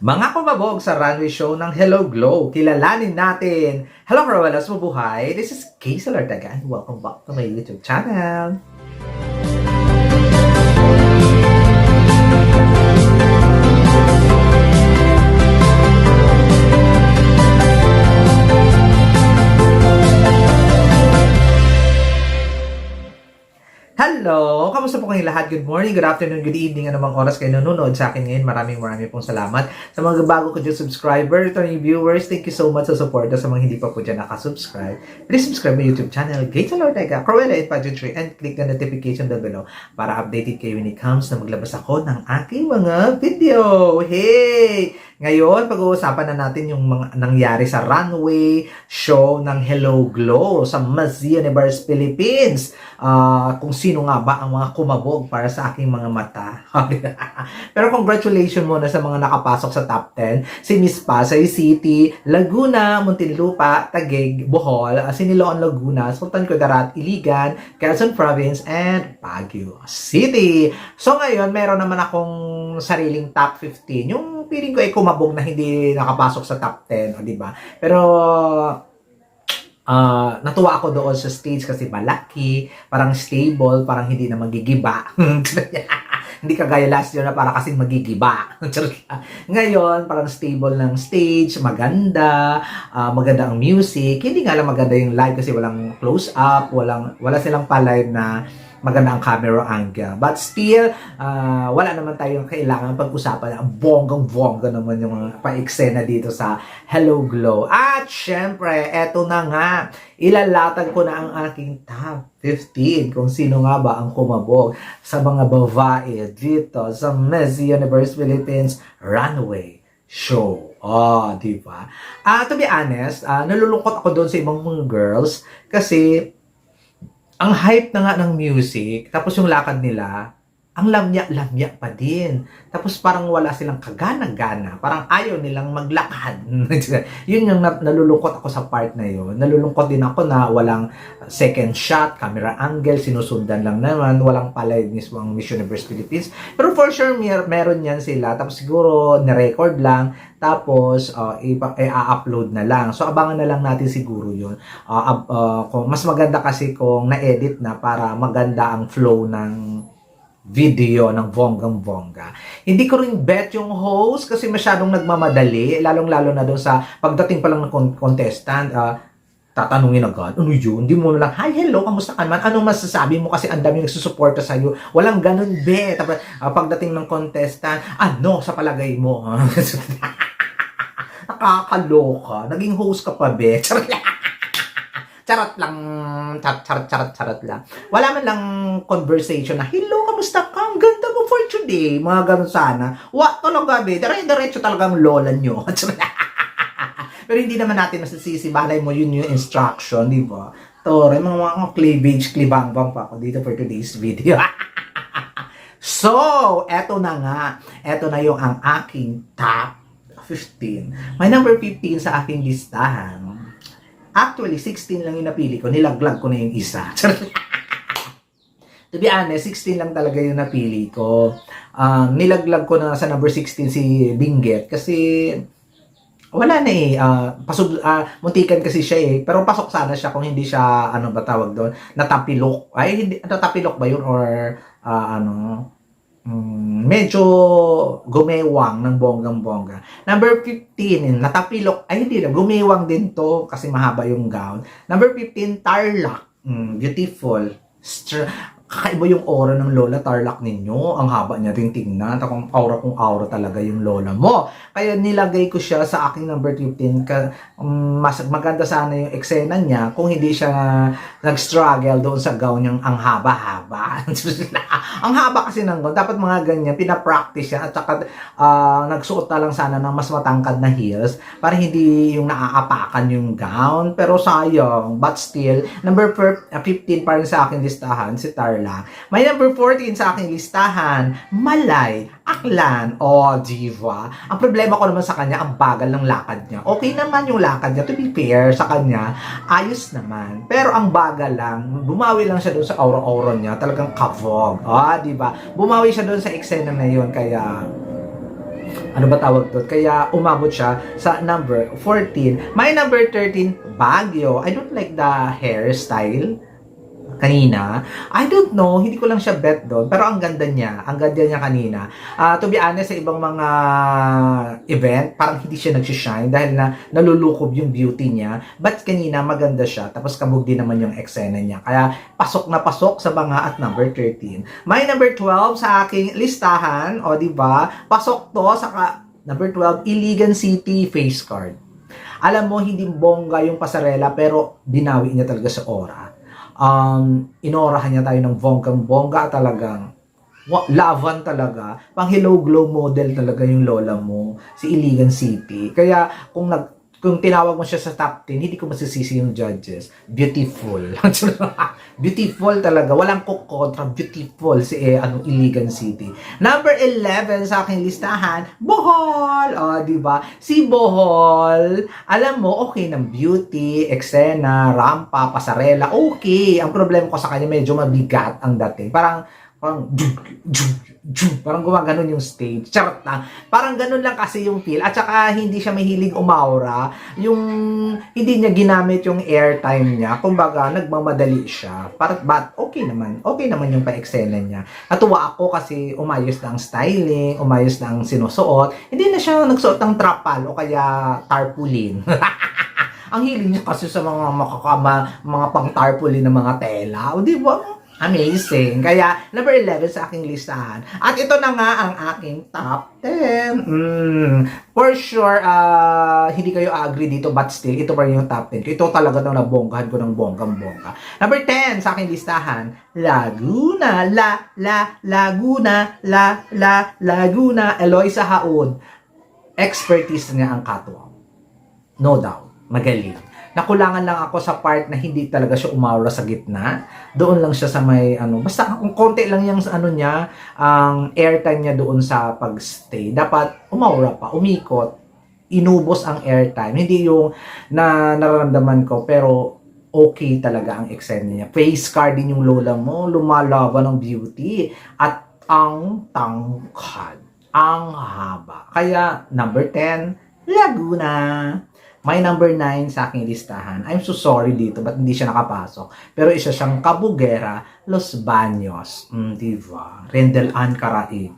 Mga kumabog sa runway show ng Hello Glow, kilalanin natin. Hello Carawelas, mabuhay! This is Kaisel Ortega and welcome back to my YouTube channel. Hello! Kamusta po kayong lahat? Good morning, good afternoon, good evening, anumang oras kayo nanonood sa akin ngayon. Maraming pong salamat sa mga bago ko dyan subscriber, returning viewers. Thank you so much sa support. Sa mga hindi pa po dyan nakasubscribe, please subscribe my YouTube channel, Kaisel Ortega, Cruella and Pageantry, and click the notification bell below para updated kayo when it comes na maglabas ako ng aking mga video. Hey! Ngayon, pag-uusapan na natin yung mga nangyari sa runway show ng Hello Glow sa Miss Universe Philippines. Kung sino nga ba ang mga kumabog para sa aking mga mata. Pero congratulations muna sa mga nakapasok sa top 10. Si Miss Pasay City, Laguna, Muntinlupa, Taguig, Bohol, Siniloan, Laguna, Sultan Kudarat, Iligan, Quezon Province, and Baguio City. So ngayon, meron naman akong sariling top 15. Yung feeling ko ay kumabog na hindi nakapasok sa top 10, di ba? Pero natuwa ako doon sa stage kasi malaki, parang stable, parang hindi na magigiba. Hindi kagaya last year na para kasing magigiba. Ngayon, parang stable ng stage, maganda, maganda ang music. Hindi nga lang maganda yung live kasi walang close-up, wala silang pa-live na maganda ang camera angle. But still, wala naman tayong kailangan pag-usapan. Bonggang-bongga naman yung mga pa-eksena dito sa Hello Glow. At syempre, eto na nga. Ilalatag ko na ang aking top 15 kung sino nga ba ang kumabog sa mga babae dito sa Miss Universe Philippines Runway Show. Di ba? To be honest, nalulungkot ako doon sa ibang mga girls kasi ang hype na nga ng music, tapos yung lakad nila, ang lamya-lamya pa din. Tapos parang wala silang kagana-gana. Parang ayaw nilang maglakad. Yun yung nalulungkot ako sa part na yun. Nalulungkot din ako na walang second shot, camera angle, sinusundan lang naman. Walang palay mismo ang Miss Universe Philippines. Pero for sure, meron yan sila. Tapos siguro, na-record lang. Tapos, i-upload na lang. So, abangan na lang natin siguro yun. Mas maganda kasi kung na-edit na para maganda ang flow ng video ng bonggang-bongga. Hindi ko rin bet yung host kasi masyadong nagmamadali, lalong-lalo na doon sa pagdating pa lang ng contestant, tatanungin agad, ano yun? Hindi mo lang, hi, hello, kamusta ka naman? Anong masasabi mo? Kasi ang daming nagsusuporta sa'yo. Walang ganun, be. Tapos, pagdating ng contestant, ano sa palagay mo? Nakakaloka. Naging host ka pa, be. Charot lang. Charot lang. Wala man lang conversation na, hello, kamusta ka? Ang ganda mo for today. Mga ganun sana. Talaga, be. Diretso talagang lola nyo. Pero hindi naman natin masasisi. Balay mo, yun yung instruction, di ba? Tore, mga cleavage, clibangbang pa ako dito for today's video. So, eto na nga. Eto na yung ang aking top 15. May number 15 sa aking listahan. Actually, 16 lang yung napili ko. Nilaglag ko na yung isa. To be honest, 16 lang talaga yung napili ko. Nilaglag ko na sa number 16 si Binget kasi wala na eh. Muntikan kasi siya eh. Pero pasok sana siya kung hindi siya, ano ba tawag doon? Natapilok. Ay, hindi, natapilok ba yun? Or, medyo gumewang ng bonggang-bongga. Number 15, natapilok. Ay, hindi na. Gumewang din to kasi mahaba yung gown. Number 15, Tarlac. Beautiful. Kakaiba yung aura ng lola Tarlac ninyo. Ang haba niya rin tingnan. Kung aura talaga yung lola mo. Kaya nilagay ko siya sa aking number 15. Mas maganda sana yung eksena niya kung hindi siya nag-struggle doon sa gown niyang ang haba-haba. Ang haba kasi ng gown. Dapat mga ganyan, pinapractice siya. At saka nagsuot na lang sana ng mas matangkad na heels para hindi yung naaapakan yung gown. Pero sayang. But still, number 15 pa rin sa aking listahan, si Tarlac. May number 14 sa aking listahan, Malay Aklan. Diva. Ang problema ko naman sa kanya, ang bagal ng lakad niya. Okay naman yung lakad niya, to be fair sa kanya, ayos naman. Pero ang bagal lang, bumawi lang siya doon sa aura-aura niya, talagang kavog. Diba? Bumawi siya doon sa eksena na yun, kaya ano ba tawag doon? Kaya umabot siya sa number 14. My number 13, Baguio. I don't like the hairstyle kanina. I don't know, hindi ko lang siya bet doon, pero ang ganda niya. Ang ganda niya kanina. To be honest, sa ibang mga event, parang hindi siya nagsishine dahil na nalulukob yung beauty niya. But kanina, maganda siya. Tapos kabog din naman yung eksena niya. Kaya pasok na pasok sa banga at number 13. My number 12 sa aking listahan, o diba, pasok to sa number 12, Iligan City face card. Alam mo, hindi bongga yung pasarela, pero binawi niya talaga sa aura. Inorahan niya tayo ng bonggang-bongga, talagang lavan talaga. Pang Hello Glow model talaga yung lola mo, si Iligan City. Kaya kung tinawag mo siya sa top 10, hindi ko masisisi yung judges. Beautiful. Beautiful talaga. Walang kukontra. Beautiful si Iligan City. Number 11 sa aking listahan, Bohol. Di ba? Si Bohol, alam mo, okay ng beauty, eksena, rampa, pasarela, okay. Ang problema ko sa kanya, medyo mabigat ang dating. Parang parang gumaganon yung stage. Charot lang. Parang ganun lang kasi yung feel. At saka hindi siya mahilig umaura. Yung hindi niya ginamit yung airtime niya. Kumbaga, nagmamadali siya. But okay naman. Okay naman yung pa-eksena niya. Natuwa ako kasi umayos na ang styling, umayos na ang sinusuot. Hindi na siya nagsuot ng trapal o kaya tarpaulin. Ang hiling niya kasi sa mga mga pang tarpaulin na mga tela. O di ba? Amazing. Kaya, number 11 sa aking listahan. At ito na nga ang aking top 10. For sure, hindi kayo agree dito, but still, ito pa rin yung top 10. Ito talaga daw nabonggahan ko ng bonggang-bongga. Number 10 sa aking listahan, Laguna. Laguna. Eloisa Haud. Expertise niya ang catwalk. No doubt. Magaling. Nakulangan lang ako sa part na hindi talaga siya umaura sa gitna. Doon lang siya sa may basta kung konti lang yung niya, ang airtime niya doon sa pagstay. Dapat umaura pa, umikot, inubos ang airtime. Hindi yung nararamdaman ko, pero okay talaga ang eksena niya. Face card din yung lola mo, lumalaban ng beauty at ang tangkad, ang haba. Kaya number 10, Laguna. May number 9 sa aking listahan. I'm so sorry dito, but hindi siya nakapasok. Pero isa siyang Kabugera, Los Baños. Diba? Rendel Ann Caraig.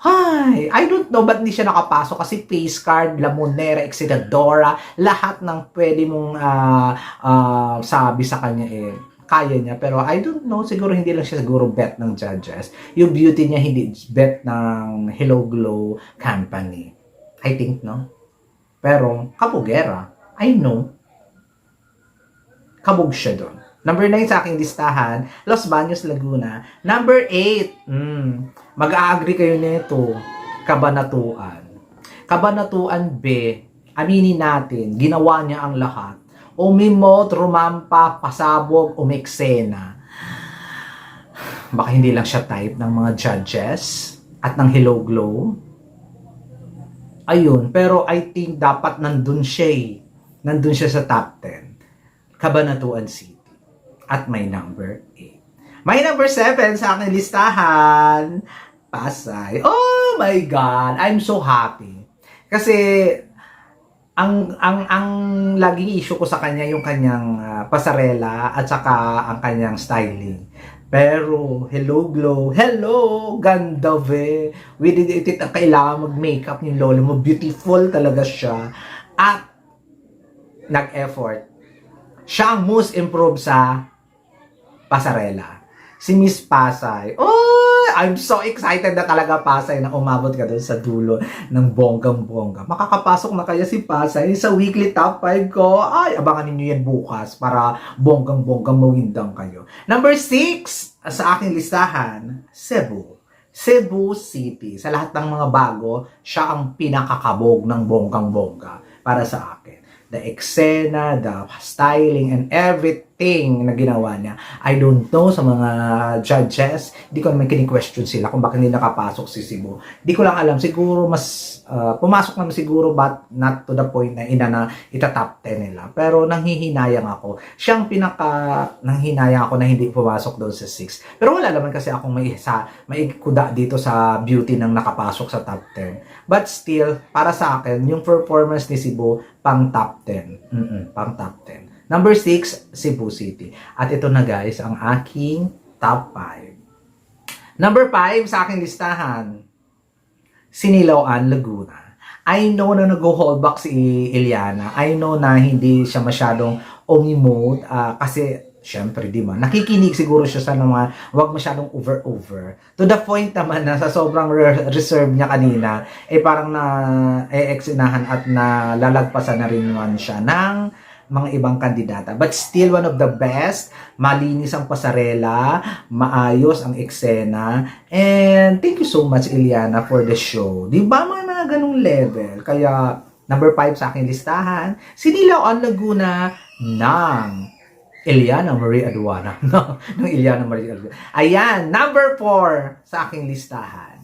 Hi! I don't know ba't hindi siya nakapasok kasi face card, Lamonera, Exidadora, lahat ng pwede mong sabi sa kanya kaya niya. Pero I don't know, siguro hindi lang siya siguro bet ng judges. Yung beauty niya hindi bet ng Hello Glow Company. I think, no? Pero, Kabugera, I know. Kabog siya doon. Number 9 sa aking listahan, Los Baños, Laguna. Number 8, mag-a-agree kayo nito, Cabanatuan. Cabanatuan, aminin natin, ginawa niya ang lahat. Umimot, rumampa, pasabog, umeksena. Baka hindi lang siya type ng mga judges at ng Hello Glow. Ayun, pero I think dapat nandun siya Nandun siya sa top 10. Cabanatuan City. At may number 8. May number 7 sa aking listahan, Pasay. Oh my God! I'm so happy. Kasi, ang laging issue ko sa kanya yung kanyang pasarela at saka ang kanyang styling. Pero, Hello Glow, hello, ganda ve. We did it ang kailangan mag-makeup yung lola mo. Beautiful talaga siya. At, nag-effort. Siya ang most improved sa pasarela. Si Miss Pasay. Oh, I'm so excited na talaga Pasay na umabot ka doon sa dulo ng bonggang-bongga. Makakapasok na kaya si Pasay sa weekly top 5 ko. Ay, abangan ninyo yan bukas para bonggang-bonggang mawindang kayo. Number 6 sa aking listahan, Cebu. Cebu City. Sa lahat ng mga bago, siya ang pinakakabog ng bonggang-bongga para sa akin. The eksena, the styling, and thing na ginawa niya. I don't know sa mga judges, di ko naman kini-question sila kung bakit hindi nakapasok si Cebu. Di ko lang alam, siguro mas pumasok naman siguro but not to the point na itatop 10 nila. Pero nanghihinayang ako. Siyang nanghihinayang ako na hindi pumasok doon sa 6. Pero wala naman kasi akong may kuda dito sa beauty ng nakapasok sa top 10. But still, para sa akin, yung performance ni Cebu, pang top 10. Pang top 10. Number 6, Cebu City. At ito na guys, ang aking top 5. Number 5 sa aking listahan, Siniloan, Laguna. I know na nag-hold back si Eliana. I know na hindi siya masyadong omni-mode kasi syempre, di ba? Nakikinig siguro siya sa mga wag masyadong over. To the point naman na sa sobrang reserve niya kanina, parang na-eksinahan at nalalagpasan na rin naman siya ng mga ibang kandidata. But still, one of the best. Malinis ang pasarela, maayos ang eksena, and thank you so much, Eliana, for the show. Di ba mga ganung level? Kaya, number 5 sa aking listahan, Siniloan, Laguna ng Eliana Marie Aduana. ng Eliana Marie Aduana. Ayan, number 4 sa aking listahan.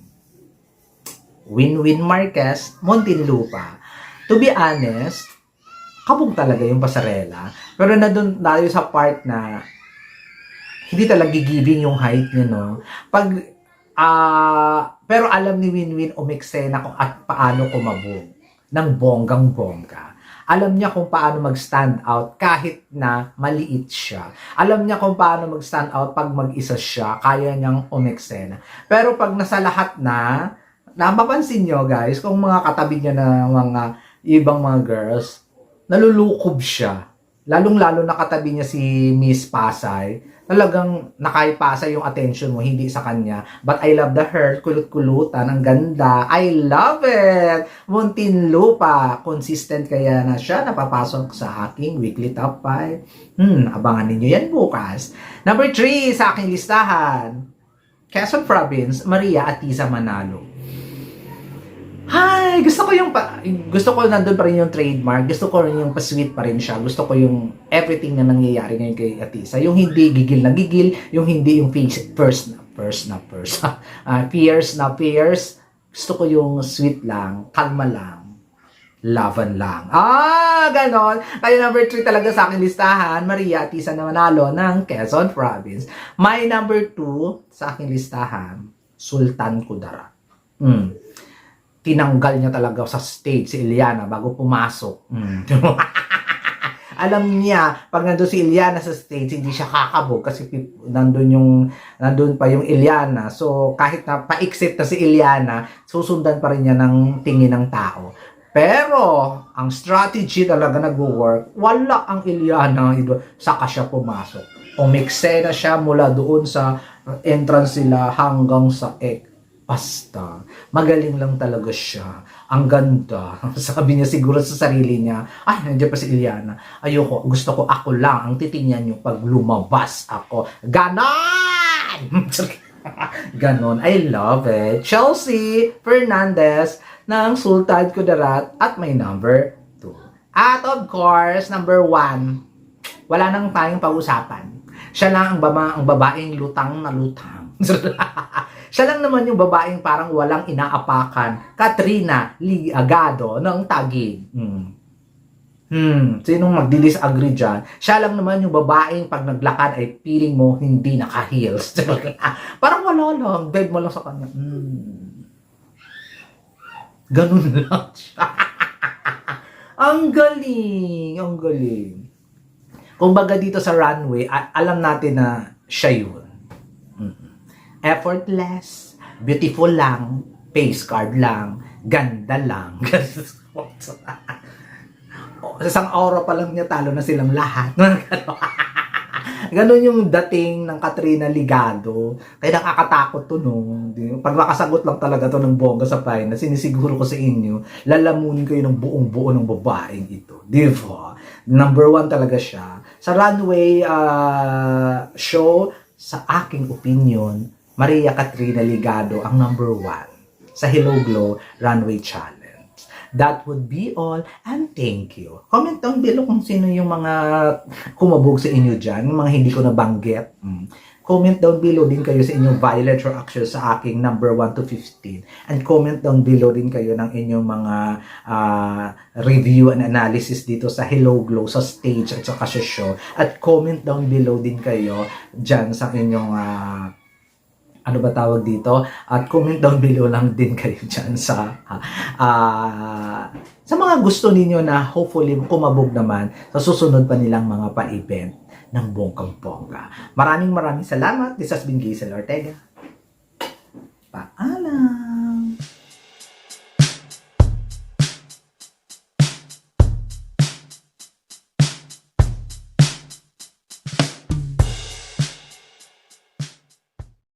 Winwin Marquez, Muntinlupa. To be honest, kabog talaga yung pasarela. Pero nandun tayo sa part na hindi talaga giving yung height niya, no? Pero alam ni Winwin umeksena kung at paano kumabog ng bonggang-bongga. Alam niya kung paano mag-stand out kahit na maliit siya. Alam niya kung paano mag-stand out pag mag-isa siya. Kaya niyang umeksena. Pero pag nasa lahat na mapapansin nyo guys, kung mga katabi niya na mga ibang mga girls, nalulukob siya. Lalong-lalo nakatabi niya si Miss Pasay. Talagang nakaipasa yung attention mo, hindi sa kanya. But I love the hair, kulot-kulutan, ang ganda. I love it! Muntinlupa. Consistent kaya na siya napapasok sa aking weekly top 5. Abangan ninyo yan bukas. Number 3 sa aking listahan. Quezon Province, Maria Atisa Manalo. Hi! Gusto ko nandun pa rin yung trademark. Gusto ko rin yung pa-sweet pa rin siya. Gusto ko yung everything na nangyayari ngayon kay Atisa. Yung hindi gigil na gigil. Yung hindi yung fierce na fierce. Gusto ko yung sweet lang, kalma lang, laban lang. Ganon. Kaya number 3 talaga sa aking listahan, Maria Atisa na Manalo ng Quezon Province. My number 2 sa aking listahan, Sultan Kudarat. Tinanggal niya talaga sa stage si Eliana bago pumasok. Alam niya, pag nandun si Eliana sa stage, hindi siya kakabog kasi nandun pa yung Eliana. So, kahit na pa-exit na si Eliana, susundan pa rin niya ng tingin ng tao. Pero, ang strategy talaga nag-work, wala ang Eliana, saka siya pumasok. Umeksena siya mula doon sa entrance nila hanggang sa basta, magaling lang talaga siya. Ang ganda. Sabi niya siguro sa sarili niya, ay, nandiyan pa si Eliana. Ayoko, gusto ko ako lang ang titingnan niyo pag lumabas ako. Ganon! Ganon. I love it. Chelsea Fernandez ng Sultan Kudarat at may number 2. At of course, number 1, wala nang tayong pag-usapan. Siya lang ang babaeng lutang na lutang. Siya lang naman yung babaeng parang walang inaapakan. Katrina Ligado ng Taguig. Sinong magdi-disagree dyan? Siya lang naman yung babaeng pag naglakad ay feeling mo hindi naka-heels. Parang wala lang. Bed mo lang sa kanya. Ganun lang siya. Ang galing. Ang galing. Kung baga dito sa runway, alam natin na siya yun. Effortless, beautiful lang, face card lang, ganda lang. Sa isang aura pa lang niya, talo na silang lahat. Ganon yung dating ng Katrina Ligado. Kaya nakakatakot to, no? Pag makasagot lang talaga to ng bongga sa final, sinisiguro ko sa inyo, lalamunin kayo ng buong-buo ng babaeng ito. Diba? Number 1 talaga siya. Sa runway show, sa aking opinion, Maria Katrina Ligado ang number 1 sa Hello Glow Runway Challenge. That would be all, and thank you. Comment down below kung sino yung mga kumabog sa inyo dyan, yung mga hindi ko nabanggit. Comment down below din kayo sa inyong violent reaction sa aking number 1 to 15. And comment down below din kayo ng inyong mga review and analysis dito sa Hello Glow, sa stage at saka sa show. At comment down below din kayo dyan sa inyong ano ba tawag dito? At comment down below lang din kayo dyan sa mga gusto ninyo na hopefully kumabog naman sa susunod pa nilang mga pa-event ng bonggang-bongga. Maraming salamat. This has been Giselle Ortega. Paalam!